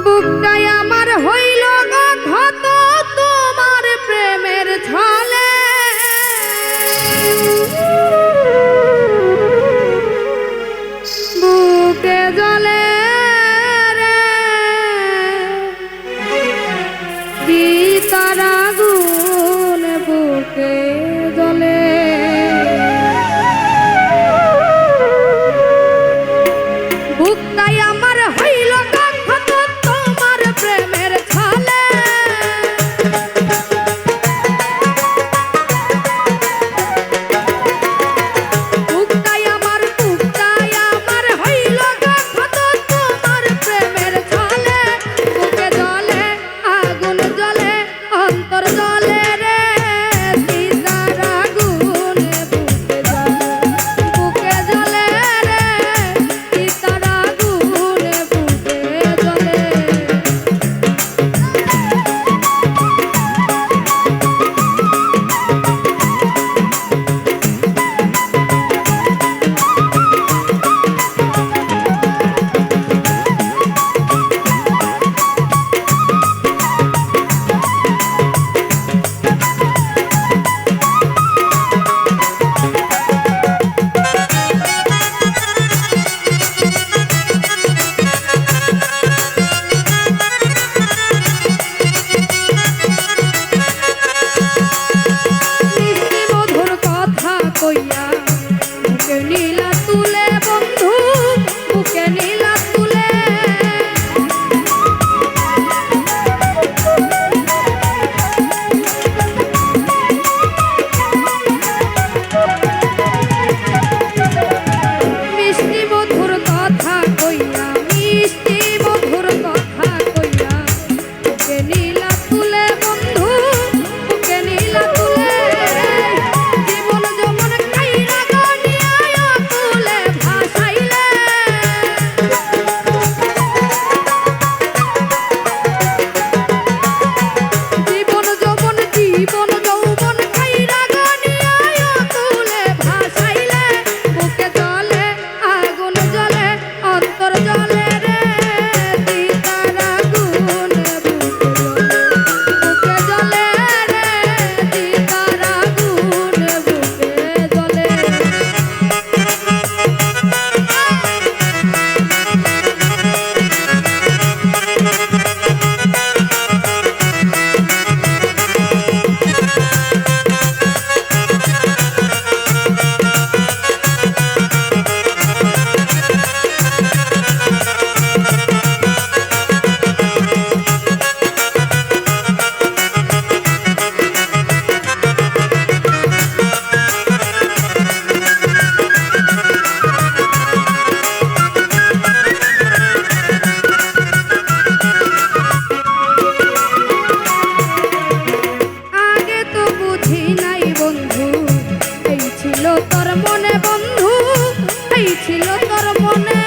বুকটাই আমার হইল ক্ষত তোমার প্রেমের ছলে, বুকে জ্বলে রে গীতার আগুন, বুকে জ্বলে। বুকটাই আমার হইল ক্ষত তোমার প্রেমের ছলে, বুকটাই আমার হইল ক্ষত তোমার প্রেমের ছলে, বুকে জ্বলে আগুন জ্বলে অন্তর জ্বলে রে গীতার আগুন, বুকে জ্বলে রে গীতার আগুন, বুকে জ্বলে। কইয়া বুকে নীলা তুলে বন্ধু, বুকে নীলা তুলে মিষ্টি মধুর কথা কইয়া, মিষ্টি মধুর কথা কইয়া বুকে নীলা তুলে বন্ধু, বুকে নীলা তুলে জীবন যমন খাইরা গনিয়া তুলে ভাসাইলে, জীবন যৌবন খাইরা গনিয়া তুলে ভাসাইলে, বুকে জ্বলে আগুন জ্বলে অন্তর জ্বলে রে গীতার আগুন, বুকে জ্বলে রে গীতার আগুন, বুকে জ্বলে। আগে তো বুঝি নাই বন্ধু, এই ছিল তোর মনে বন্ধু, এই ছিল তোর মনে।